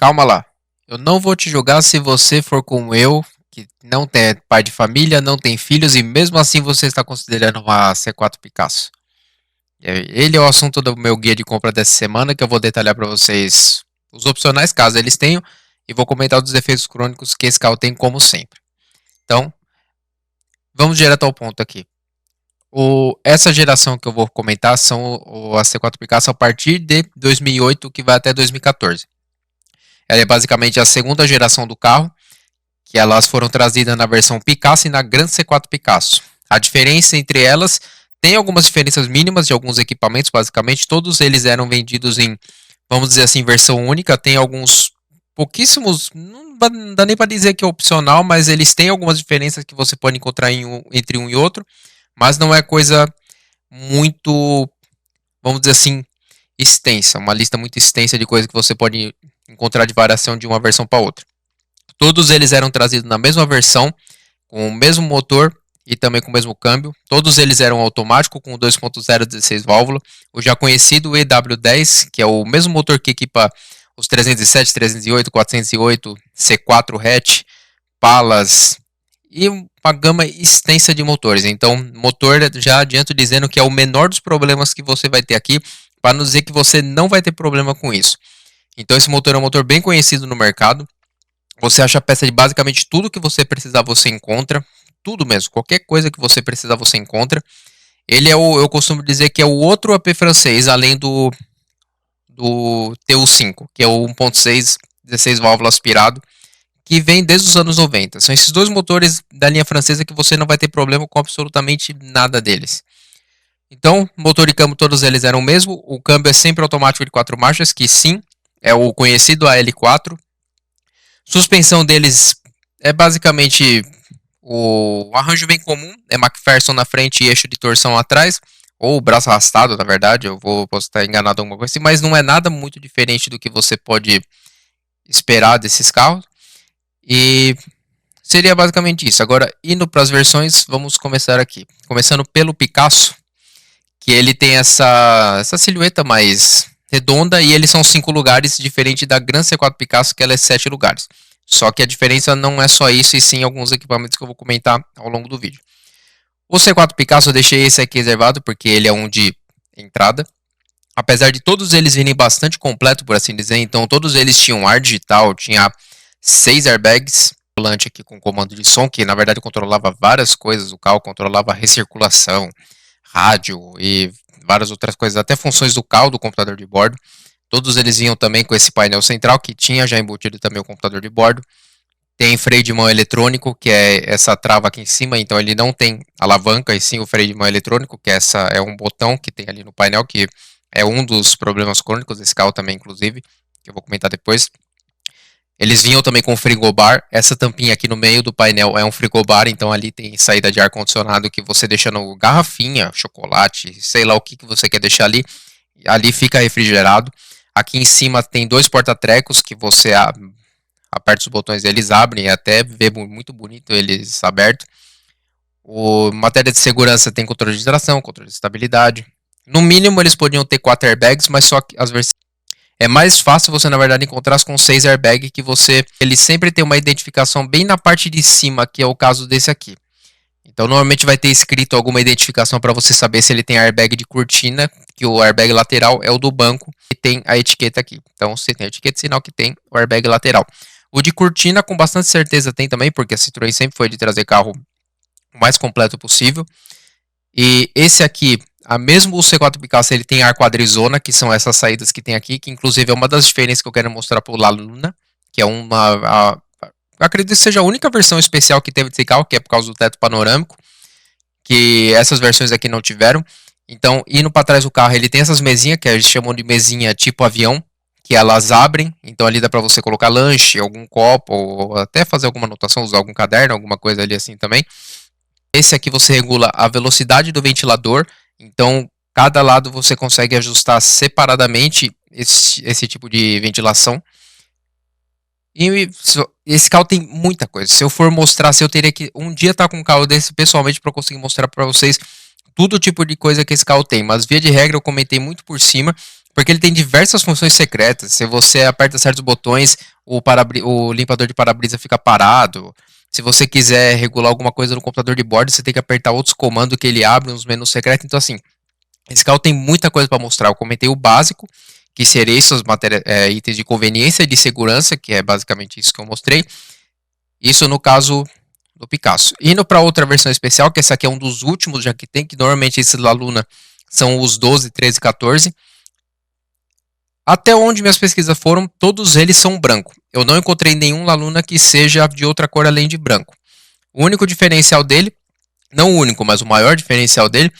calma lá. Eu não vou te julgar se você for como eu, que não tem pai de família, não tem filhos e mesmo assim você está considerando uma C4 Picasso. Ele é o assunto do meu guia de compra dessa semana, que eu vou detalhar para vocês os opcionais, caso eles tenham, e vou comentar os defeitos crônicos que esse carro tem, como sempre. Então, vamos direto ao ponto aqui. Essa geração que eu vou comentar são a C4 Picasso a partir de 2008, que vai até 2014. Ela é basicamente a segunda geração do carro, que elas foram trazidas na versão Picasso e na Grand C4 Picasso. A diferença entre elas tem algumas diferenças mínimas de alguns equipamentos, basicamente todos eles eram vendidos em, vamos dizer assim, versão única. Tem alguns pouquíssimos, não dá nem para dizer que é opcional, mas eles têm algumas diferenças que você pode encontrar entre um e outro, mas não é coisa muito, vamos dizer assim, extensa, uma lista muito extensa de coisas que você pode encontrar de variação de uma versão para outra. Todos eles eram trazidos na mesma versão, com o mesmo motor e também com o mesmo câmbio. Todos eles eram automáticos, com 2.0 16 válvulas. O já conhecido EW10, que é o mesmo motor que equipa os 307, 308, 408, C4 hatch, Palas e uma gama extensa de motores. Então, motor, já adianto dizendo que é o menor dos problemas que você vai ter aqui, para não dizer que você não vai ter problema com isso. Então, esse motor é um motor bem conhecido no mercado. Você acha peça de basicamente tudo que você precisar, você encontra. Tudo mesmo, qualquer coisa que você precisar, você encontra. Ele é eu costumo dizer que é o outro AP francês, além do TU5, que é o 1.6 16 válvulas aspirado, que vem desde os anos 90. São esses dois motores da linha francesa que você não vai ter problema com absolutamente nada deles. Então, motor e câmbio, todos eles eram o mesmo. O câmbio é sempre automático de 4 marchas, que sim, é o conhecido AL4. Suspensão deles é basicamente o arranjo bem comum, é McPherson na frente e eixo de torção atrás, ou braço arrastado, na verdade, posso estar enganado alguma coisa assim, mas não é nada muito diferente do que você pode esperar desses carros. E seria basicamente isso. Agora, indo para as versões, vamos começar aqui. Começando pelo Picasso, que ele tem essa silhueta mais redonda e eles são 5 lugares, diferente da Grand C4 Picasso, que ela é 7 lugares. Só que a diferença não é só isso, e sim alguns equipamentos que eu vou comentar ao longo do vídeo. O C4 Picasso eu deixei esse aqui reservado porque ele é um de entrada. Apesar de todos eles virem bastante completo, por assim dizer, então todos eles tinham ar digital, tinha 6 airbags, volante aqui com comando de som, que na verdade controlava várias coisas, o carro controlava recirculação, rádio e várias outras coisas, até funções do carro, do computador de bordo. Todos eles vinham também com esse painel central, que tinha já embutido também o computador de bordo. Tem freio de mão eletrônico, que é essa trava aqui em cima, então ele não tem alavanca, e sim o freio de mão eletrônico, que é um botão que tem ali no painel, que é um dos problemas crônicos desse carro também, inclusive, que eu vou comentar depois. Eles vinham também com frigobar. Essa tampinha aqui no meio do painel é um frigobar, então ali tem saída de ar-condicionado que você deixa no garrafinha, chocolate, sei lá o que você quer deixar ali. Ali fica refrigerado. Aqui em cima tem 2 porta-trecos que você aperta os botões e eles abrem, e até vê muito bonito eles abertos. Matéria de segurança tem controle de tração, controle de estabilidade. No mínimo eles podiam ter 4 airbags, mas só que as versões é mais fácil você, na verdade, encontrar com 6 airbags, que ele sempre tem uma identificação bem na parte de cima, que é o caso desse aqui. Então, normalmente vai ter escrito alguma identificação para você saber se ele tem airbag de cortina, que o airbag lateral é o do banco, e tem a etiqueta aqui. Então, se tem a etiqueta, sinal que tem o airbag lateral. O de cortina, com bastante certeza, tem também, porque a Citroën sempre foi de trazer carro o mais completo possível. E esse aqui, mesmo o C4 Picasso, ele tem ar quadrizona, que são essas saídas que tem aqui, que inclusive é uma das diferenças que eu quero mostrar para o La Luna, que é acredito que seja a única versão especial que teve desse carro, que é por causa do teto panorâmico, que essas versões aqui não tiveram. Então, indo para trás do carro, ele tem essas mesinhas, que eles chamam de mesinha tipo avião, que elas abrem, então ali dá para você colocar lanche, algum copo, ou até fazer alguma anotação, usar algum caderno, alguma coisa ali assim também. Esse aqui você regula a velocidade do ventilador, então cada lado você consegue ajustar separadamente esse tipo de ventilação. E esse carro tem muita coisa. Se eu for mostrar, se eu teria que um dia estar com um carro desse pessoalmente para conseguir mostrar para vocês todo tipo de coisa que esse carro tem. Mas via de regra eu comentei muito por cima. porque ele tem diversas funções secretas. Se você aperta certos botões, o limpador de para-brisa fica parado. Se você quiser regular alguma coisa no computador de bordo, você tem que apertar outros comandos que ele abre uns menus secretos. Então, assim, esse carro tem muita coisa para mostrar. Eu comentei o básico, que seria esses itens de conveniência e de segurança, que é basicamente isso que eu mostrei. Isso no caso do Picasso. Indo para outra versão especial, que esse aqui é um dos últimos já que tem, que normalmente esses Laluna são os 12, 13, 14. Até onde minhas pesquisas foram, todos eles são branco. Eu não encontrei nenhum Laluna que seja de outra cor além de branco. O único diferencial dele, não o único, mas o maior diferencial dele,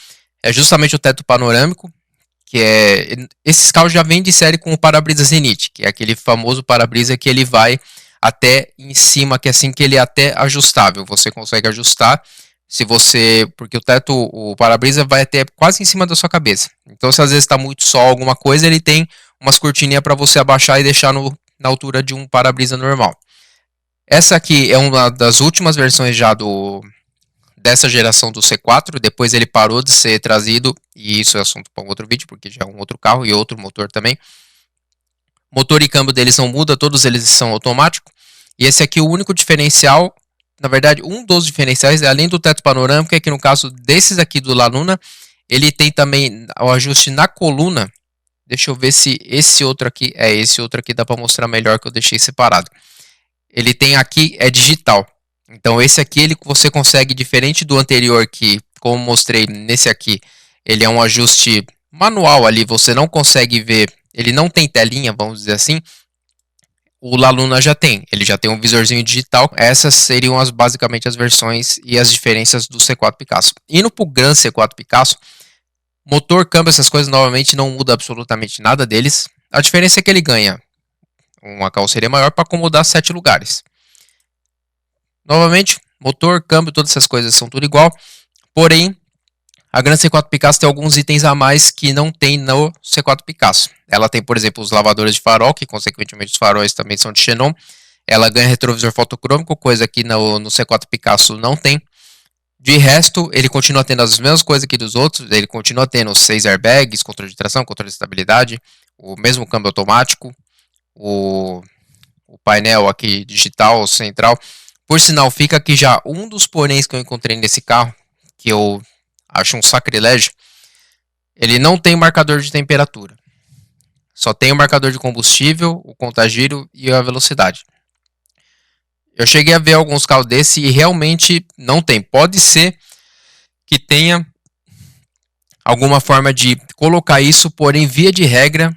é justamente o teto panorâmico, que é... Esses carros já vêm de série com o para-brisa Zenith, que é aquele famoso para-brisa que ele vai até em cima, que é assim que ele é até ajustável. Você consegue ajustar se você... Porque o teto, o para-brisa vai até quase em cima da sua cabeça. Então se às vezes está muito sol, alguma coisa, ele tem umas cortininhas para você abaixar e deixar na altura de um para-brisa normal. Essa aqui é uma das últimas versões já dessa geração do C4, depois ele parou de ser trazido, e isso é assunto para um outro vídeo, porque já é um outro carro e outro motor também. Motor e câmbio deles não muda, todos eles são automáticos, e esse aqui o único diferencial, na verdade um dos diferenciais, é além do teto panorâmico, é que no caso desses aqui do Laluna, ele tem também o ajuste na coluna. Deixa eu ver se esse outro aqui dá para mostrar melhor, que eu deixei separado. Ele tem aqui, é digital. Então esse aqui você consegue, diferente do anterior que, como mostrei nesse aqui, ele é um ajuste manual ali, você não consegue ver, ele não tem telinha, vamos dizer assim. O Laluna já tem, ele já tem um visorzinho digital. Essas seriam basicamente as versões e as diferenças do C4 Picasso. Indo para o Gran C4 Picasso, motor, câmbio, essas coisas novamente não muda absolutamente nada deles. A diferença é que ele ganha uma carroceria maior para acomodar 7 lugares. Novamente, motor, câmbio, todas essas coisas são tudo igual. Porém, a Gran C4 Picasso tem alguns itens a mais que não tem no C4 Picasso. Ela tem, por exemplo, os lavadores de farol, que consequentemente os faróis também são de xenon. Ela ganha retrovisor fotocrômico, coisa que no C4 Picasso não tem. De resto, ele continua tendo as mesmas coisas que dos outros. Ele continua tendo os 6 airbags, controle de tração, controle de estabilidade, o mesmo câmbio automático, o painel aqui digital, central. Por sinal, fica aqui já um dos poréns que eu encontrei nesse carro, que eu acho um sacrilégio. Ele não tem marcador de temperatura. Só tem o marcador de combustível, o contagiro e a velocidade. Eu cheguei a ver alguns carros desse e realmente não tem. Pode ser que tenha alguma forma de colocar isso, porém, via de regra,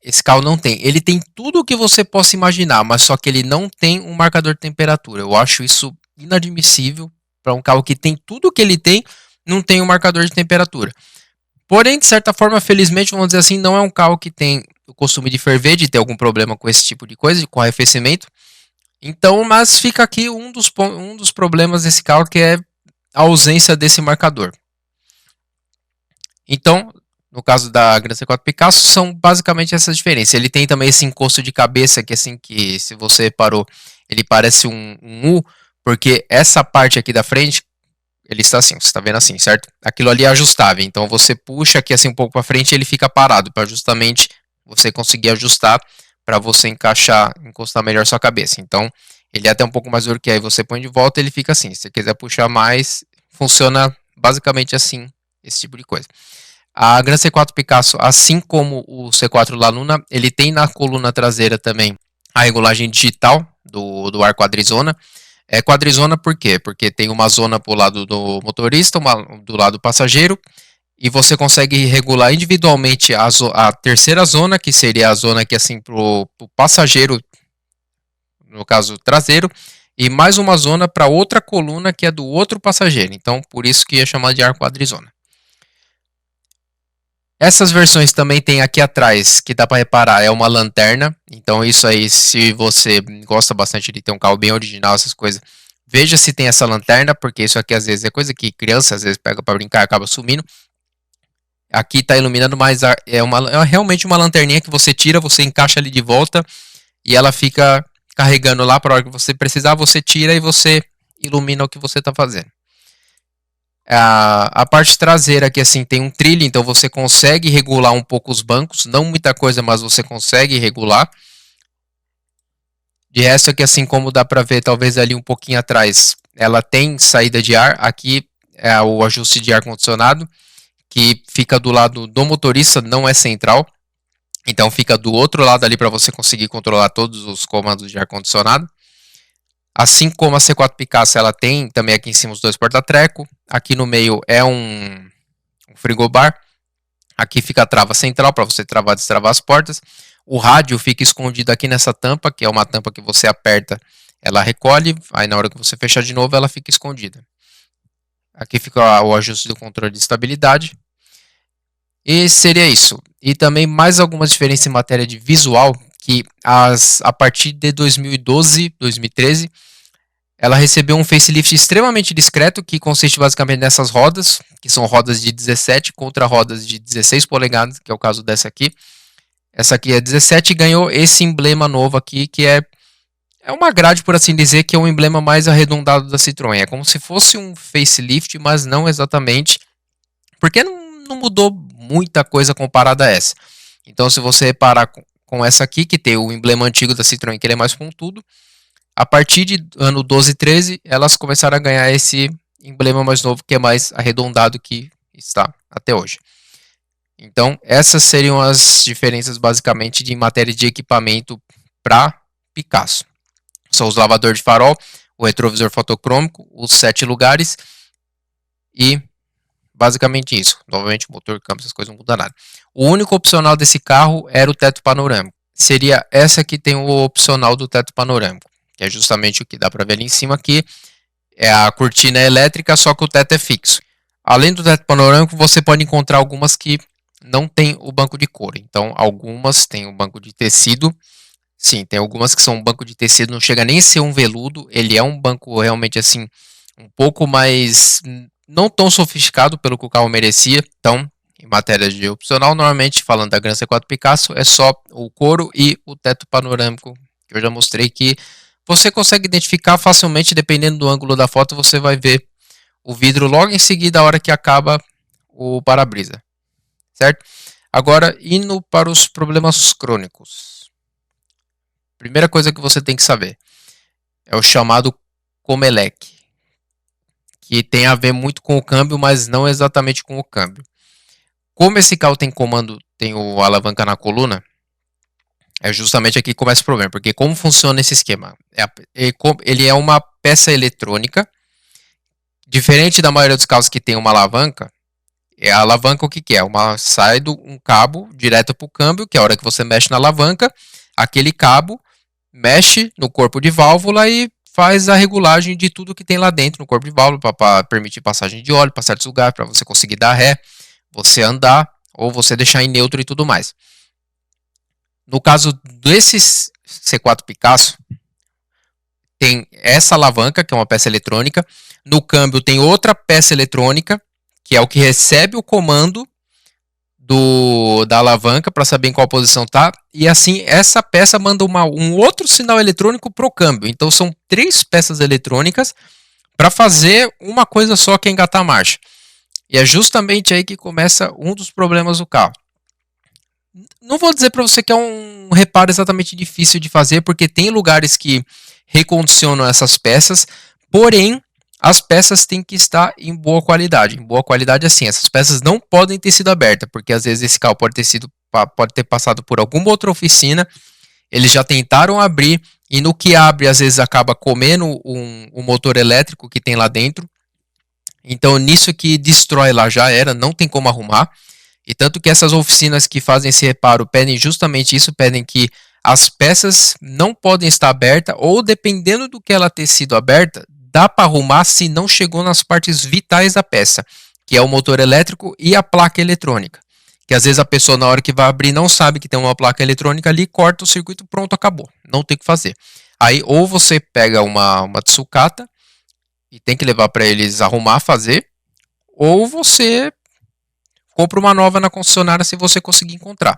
esse carro não tem. Ele tem tudo o que você possa imaginar, mas só que ele não tem um marcador de temperatura. Eu acho isso inadmissível para um carro que tem tudo o que ele tem, não tem um marcador de temperatura. Porém, de certa forma, felizmente, vamos dizer assim, não é um carro que tem o costume de ferver, de ter algum problema com esse tipo de coisa, com arrefecimento. Então, mas fica aqui um dos problemas desse carro, que é a ausência desse marcador. Então, no caso da Gran C4 Picasso, são basicamente essas diferenças. Ele tem também esse encosto de cabeça, que assim, que se você parou, ele parece um U, porque essa parte aqui da frente, ele está assim, você está vendo assim, certo? Aquilo ali é ajustável, então você puxa aqui assim um pouco para frente e ele fica parado, para justamente você conseguir ajustar, para você encostar melhor sua cabeça. Então, ele é até um pouco mais duro, que aí você põe de volta e ele fica assim. Se você quiser puxar mais, funciona basicamente assim, esse tipo de coisa. A Gran C4 Picasso, assim como o C4 Laluna, ele tem na coluna traseira também a regulagem digital do ar quadrizona. É quadrizona por quê? Porque tem uma zona para o lado do motorista, uma do lado do passageiro, e você consegue regular individualmente a terceira zona, que seria a zona que assim para o passageiro, no caso traseiro, e mais uma zona para outra coluna que é do outro passageiro. Então, por isso que é chamado de ar quadrizona. Essas versões também tem aqui atrás, que dá para reparar, é uma lanterna. Então isso aí, se você gosta bastante de ter um carro bem original, essas coisas, veja se tem essa lanterna, porque isso aqui às vezes é coisa que criança às vezes pega para brincar e acaba sumindo. Aqui está iluminando, mas é realmente uma lanterninha que você tira, você encaixa ali de volta e ela fica carregando lá para a hora que você precisar, você tira e você ilumina o que você está fazendo. A parte traseira aqui assim tem um trilho, então você consegue regular um pouco os bancos, não muita coisa, mas você consegue regular. De resto aqui assim como dá para ver talvez ali um pouquinho atrás, ela tem saída de ar, aqui é o ajuste de ar condicionado, que fica do lado do motorista, não é central. Então fica do outro lado ali para você conseguir controlar todos os comandos de ar condicionado. Assim como a C4 Picasso, ela tem também aqui em cima os dois porta-treco. Aqui no meio é um frigobar. Aqui fica a trava central para você travar e destravar as portas. O rádio fica escondido aqui nessa tampa, que é uma tampa que você aperta, ela recolhe. Aí na hora que você fechar de novo, ela fica escondida. Aqui fica o ajuste do controle de estabilidade. E seria isso. E também mais algumas diferenças em matéria de visual, que a partir de 2012, 2013, ela recebeu um facelift extremamente discreto, que consiste basicamente nessas rodas, que são rodas de 17 contra rodas de 16 polegadas, que é o caso dessa aqui. Essa aqui é 17 e ganhou esse emblema novo aqui, que é uma grade, por assim dizer, que é um emblema mais arredondado da Citroën. É como se fosse um facelift, mas não exatamente, porque não mudou muita coisa comparada a essa. Então, se você reparar com essa aqui, que tem o emblema antigo da Citroën, que ele é mais pontudo, a partir de ano 12 e 13, elas começaram a ganhar esse emblema mais novo, que é mais arredondado que está até hoje. Então, essas seriam as diferenças basicamente de matéria de equipamento para Picasso. São os lavadores de farol, o retrovisor fotocrômico, os 7 lugares e basicamente isso. Novamente, motor, câmbio, essas coisas não mudam nada. O único opcional desse carro era o teto panorâmico. Seria essa que tem o opcional do teto panorâmico, que é justamente o que dá para ver ali em cima aqui. É a cortina elétrica, só que o teto é fixo. Além do teto panorâmico, você pode encontrar algumas que não tem o banco de couro. Então, algumas têm o banco de tecido. Sim, tem algumas que são um banco de tecido, não chega nem a ser um veludo. Ele é um banco realmente assim, um pouco mais, não tão sofisticado pelo que o carro merecia. Então, em matéria de opcional, normalmente, falando da Gran C4 Picasso, é só o couro e o teto panorâmico, que eu já mostrei que você consegue identificar facilmente, dependendo do ângulo da foto, você vai ver o vidro logo em seguida, a hora que acaba o para-brisa, certo? Agora, indo para os problemas crônicos. Primeira coisa que você tem que saber é o chamado Comelec, que tem a ver muito com o câmbio, mas não exatamente com o câmbio. Como esse carro tem comando, tem o alavanca na coluna, é justamente aqui que começa o problema, porque como funciona esse esquema? Ele é uma peça eletrônica, diferente da maioria dos carros que tem uma alavanca. A alavanca o que é? Sai um cabo direto para o câmbio, que é a hora que você mexe na alavanca, aquele cabo mexe no corpo de válvula e faz a regulagem de tudo que tem lá dentro no corpo de válvula, para permitir passagem de óleo para certos lugares, para você conseguir dar ré, você andar ou você deixar em neutro e tudo mais. No caso desses C4 Picasso, tem essa alavanca, que é uma peça eletrônica. No câmbio tem outra peça eletrônica, que é o que recebe o comando da alavanca para saber em qual posição está. E assim, essa peça manda um outro sinal eletrônico para o câmbio. Então são 3 peças eletrônicas para fazer uma coisa só, que é engatar a marcha. E é justamente aí que começa um dos problemas do carro. Não vou dizer para você que é um reparo exatamente difícil de fazer, porque tem lugares que recondicionam essas peças, porém as peças têm que estar em boa qualidade. Em boa qualidade assim, essas peças não podem ter sido abertas, porque às vezes esse carro pode ter passado por alguma outra oficina, eles já tentaram abrir, e no que abre às vezes acaba comendo o motor elétrico que tem lá dentro. Então nisso que destrói lá já era, não tem como arrumar. E tanto que essas oficinas que fazem esse reparo pedem justamente isso, pedem que as peças não podem estar abertas, ou dependendo do que ela ter sido aberta, dá para arrumar se não chegou nas partes vitais da peça, que é o motor elétrico e a placa eletrônica. Que às vezes a pessoa na hora que vai abrir não sabe que tem uma placa eletrônica ali, corta o circuito, pronto, acabou. Não tem o que fazer. Aí ou você pega uma sucata e tem que levar para eles arrumar, fazer, ou você compra uma nova na concessionária se você conseguir encontrar.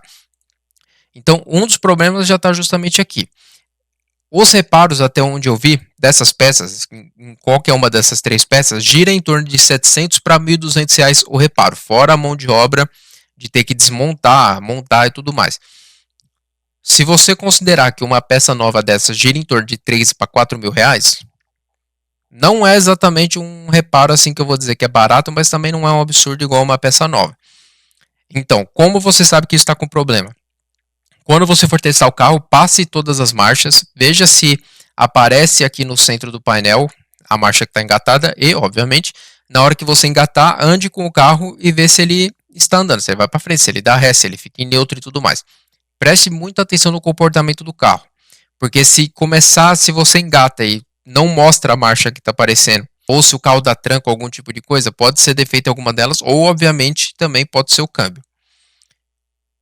Então, um dos problemas já está justamente aqui. Os reparos, até onde eu vi, dessas peças, em qualquer uma dessas 3 peças, gira em torno de 700 para R$ 1.200 o reparo, fora a mão de obra de ter que desmontar, montar e tudo mais. Se você considerar que uma peça nova dessas gira em torno de 3 para R$ 4.000, não é exatamente um reparo assim que eu vou dizer que é barato, mas também não é um absurdo igual uma peça nova. Então, como você sabe que está com problema? Quando você for testar o carro, passe todas as marchas, veja se aparece aqui no centro do painel a marcha que está engatada e, obviamente, na hora que você engatar, ande com o carro e vê se ele está andando, se ele vai para frente, se ele dá ré, se ele fica em neutro e tudo mais. Preste muita atenção no comportamento do carro, porque se você engata e não mostra a marcha que está aparecendo, ou se o carro dá tranco ou algum tipo de coisa, pode ser defeito em alguma delas, ou obviamente também pode ser o câmbio.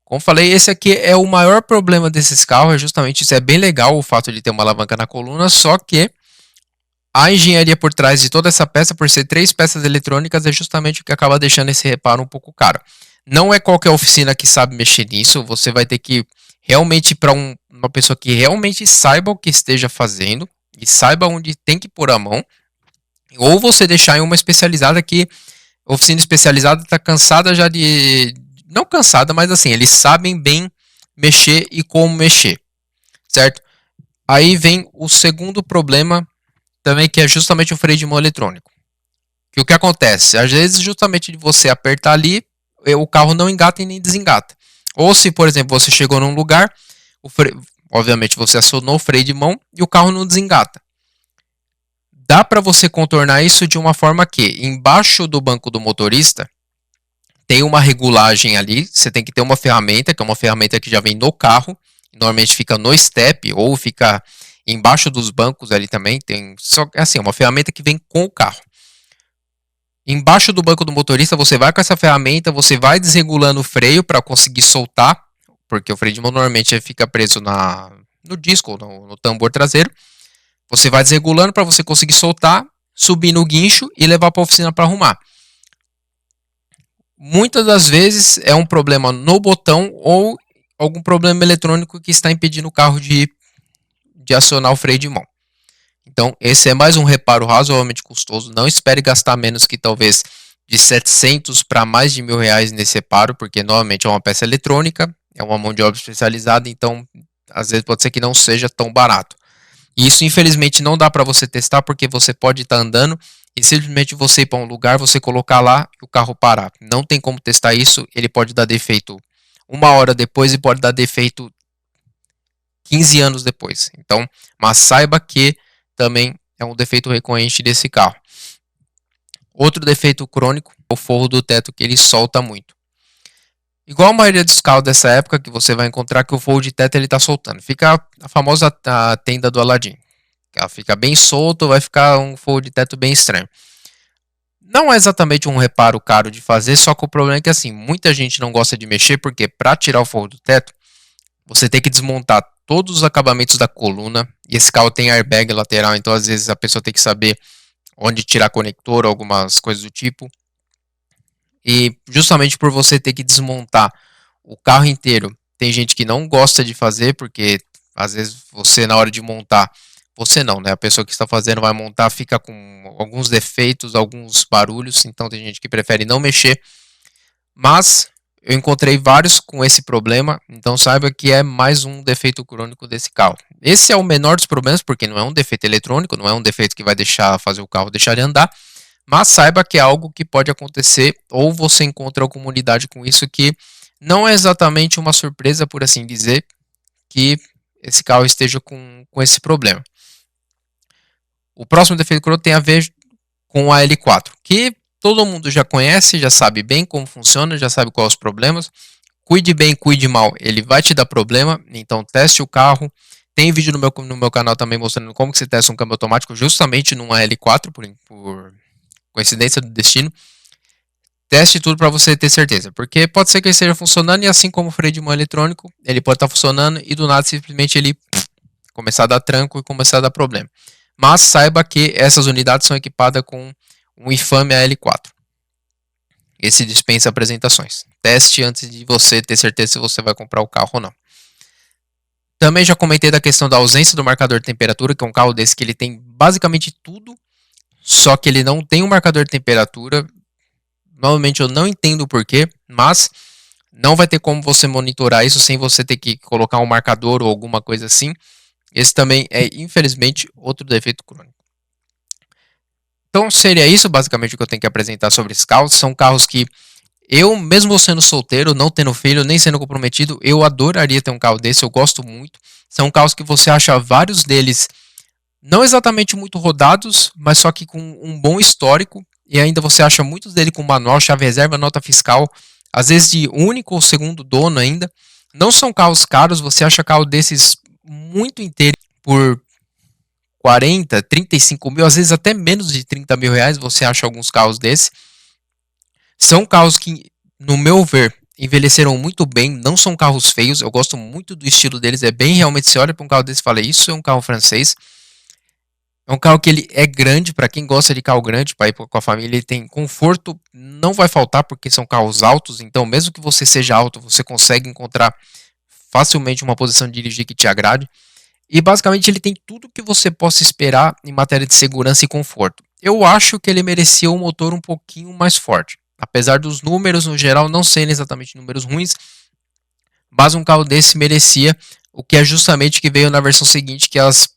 Como falei, esse aqui é o maior problema desses carros, é justamente isso. É bem legal o fato de ter uma alavanca na coluna, só que a engenharia por trás de toda essa peça, por ser 3 peças eletrônicas, é justamente o que acaba deixando esse reparo um pouco caro. Não é qualquer oficina que sabe mexer nisso, você vai ter que realmente ir para uma pessoa que realmente saiba o que esteja fazendo e saiba onde tem que pôr a mão, ou você deixar em uma especializada que oficina especializada está cansada já de. Não cansada, mas assim, eles sabem bem mexer e como mexer, certo? Aí vem o segundo problema também, que é justamente o freio de mão eletrônico. Que o que acontece? Às vezes, justamente de você apertar ali, o carro não engata e nem desengata. Ou se, por exemplo, você chegou num lugar, obviamente você acionou o freio de mão e o carro não desengata. Dá para você contornar isso de uma forma que, embaixo do banco do motorista, tem uma regulagem ali. Você tem que ter uma ferramenta, que é uma ferramenta que já vem no carro. Normalmente fica no step ou fica embaixo dos bancos ali também. Tem só assim, uma ferramenta que vem com o carro. Embaixo do banco do motorista, você vai com essa ferramenta, você vai desregulando o freio para conseguir soltar, porque o freio de mão normalmente fica preso no disco, no tambor traseiro. Você vai desregulando para você conseguir soltar, subir no guincho e levar para a oficina para arrumar. Muitas das vezes é um problema no botão ou algum problema eletrônico que está impedindo o carro de acionar o freio de mão. Então, esse é mais um reparo razoavelmente custoso. Não espere gastar menos que talvez de 700 para mais de R$ 1.000 nesse reparo, porque normalmente é uma peça eletrônica, é uma mão de obra especializada, então às vezes pode ser que não seja tão barato. E isso, infelizmente, não dá para você testar, porque você pode estar andando e simplesmente você ir para um lugar, você colocar lá e o carro parar. Não tem como testar isso, ele pode dar defeito 1 hora depois e pode dar defeito 15 anos depois. Então, mas saiba que também é um defeito recorrente desse carro. Outro defeito crônico é o forro do teto, que ele solta muito. Igual a maioria dos carros dessa época, que você vai encontrar que o forro de teto ele está soltando. Fica a famosa tenda do Aladdin. Ela fica bem solto, vai ficar um forro de teto bem estranho. Não é exatamente um reparo caro de fazer, só que o problema é que assim, muita gente não gosta de mexer, porque para tirar o forro do teto, você tem que desmontar todos os acabamentos da coluna, e esse carro tem airbag lateral, então às vezes a pessoa tem que saber onde tirar conector, algumas coisas do tipo. E justamente por você ter que desmontar o carro inteiro, tem gente que não gosta de fazer, porque às vezes você na hora de montar, você não, né? A pessoa que está fazendo vai montar, fica com alguns defeitos, alguns barulhos, então tem gente que prefere não mexer. Mas eu encontrei vários com esse problema, então saiba que é mais um defeito crônico desse carro. Esse é o menor dos problemas, porque não é um defeito eletrônico, não é um defeito que vai fazer o carro deixar de andar, mas saiba que é algo que pode acontecer, ou você encontra alguma unidade com isso, que não é exatamente uma surpresa, por assim dizer, que esse carro esteja com esse problema. O próximo defeito crônico tem a ver com a L4, que todo mundo já conhece, já sabe bem como funciona, já sabe quais os problemas. Cuide bem, cuide mal, ele vai te dar problema, então teste o carro. Tem vídeo no meu canal também mostrando como que se testa um câmbio automático justamente numa L4, por coincidência do destino. Teste tudo para você ter certeza, porque pode ser que ele esteja funcionando e assim como o freio de mão eletrônico, ele pode estar funcionando e do nada simplesmente ele começar a dar tranco e começar a dar problema. Mas saiba que essas unidades são equipadas com um infame AL4. Esse dispensa apresentações. Teste antes de você ter certeza se você vai comprar o carro ou não. Também já comentei da questão da ausência do marcador de temperatura, que é um carro desse que ele tem basicamente tudo, só que ele não tem um marcador de temperatura. Normalmente eu não entendo o porquê, mas não vai ter como você monitorar isso sem você ter que colocar um marcador ou alguma coisa assim. Esse também é, infelizmente, outro defeito crônico. Então seria isso basicamente o que eu tenho que apresentar sobre esses carros. São carros que eu, mesmo sendo solteiro, não tendo filho, nem sendo comprometido, eu adoraria ter um carro desse, eu gosto muito. São carros que você acha vários deles não exatamente muito rodados, mas só que com um bom histórico. E ainda você acha muitos dele com manual, chave reserva, nota fiscal, às vezes de único ou segundo dono ainda. Não são carros caros, você acha carro desses muito inteiro por 40, 35 mil, às vezes até menos de 30 mil reais você acha alguns carros desses. São carros que, no meu ver, envelheceram muito bem, não são carros feios, eu gosto muito do estilo deles, é bem realmente, você olha para um carro desse e fala, isso é um carro francês. É um carro que ele é grande, para quem gosta de carro grande, para ir com a família, ele tem conforto, não vai faltar porque são carros altos, então mesmo que você seja alto, você consegue encontrar facilmente uma posição de dirigir que te agrade. E basicamente ele tem tudo que você possa esperar em matéria de segurança e conforto. Eu acho que ele merecia um motor um pouquinho mais forte. Apesar dos números no geral não serem exatamente números ruins, mas um carro desse merecia o que é justamente que veio na versão seguinte, que as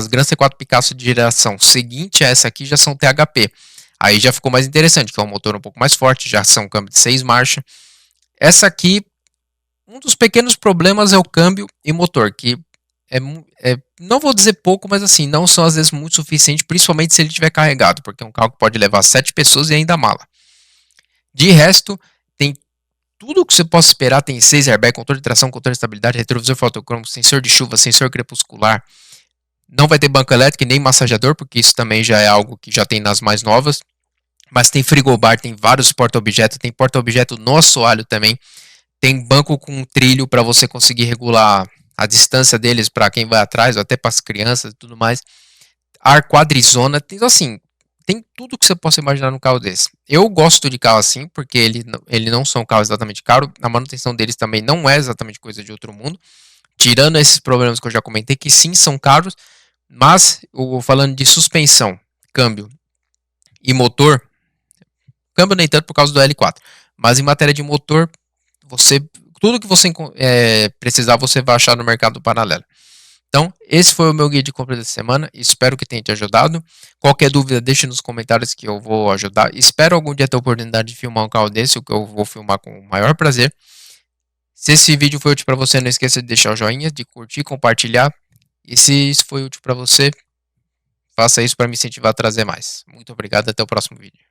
Grand C4 Picasso de geração seguinte a essa aqui já são THP. Aí já ficou mais interessante, que é um motor um pouco mais forte, já são câmbio de 6 marchas. Essa aqui, um dos pequenos problemas é o câmbio e motor, que não vou dizer pouco, mas assim, não são às vezes muito suficiente, principalmente se ele estiver carregado, porque é um carro que pode levar 7 pessoas e ainda mala. De resto, tem tudo que você possa esperar, tem 6 airbags, controle de tração, controle de estabilidade, retrovisor fotocromo, sensor de chuva, sensor crepuscular. Não vai ter banco elétrico e nem massageador, porque isso também já é algo que já tem nas mais novas. Mas tem frigobar, tem vários porta-objetos, tem porta-objeto no assoalho também. Tem banco com trilho para você conseguir regular a distância deles para quem vai atrás, ou até para as crianças e tudo mais. Ar quadrizona, então assim, tem tudo que você possa imaginar num carro desse. Eu gosto de carro assim, porque ele não são carros exatamente caros, a manutenção deles também não é exatamente coisa de outro mundo. Tirando esses problemas que eu já comentei, que sim são caros, mas falando de suspensão, câmbio e motor, câmbio nem tanto por causa do L4, mas em matéria de motor, tudo que você precisar você vai achar no mercado paralelo. Então, esse foi o meu guia de compra dessa semana. Espero que tenha te ajudado. Qualquer dúvida, deixe nos comentários que eu vou ajudar. Espero algum dia ter a oportunidade de filmar um carro desse, o que eu vou filmar com o maior prazer. Se esse vídeo foi útil para você, não esqueça de deixar o joinha, de curtir, compartilhar. E se isso foi útil para você, faça isso para me incentivar a trazer mais. Muito obrigado, até o próximo vídeo.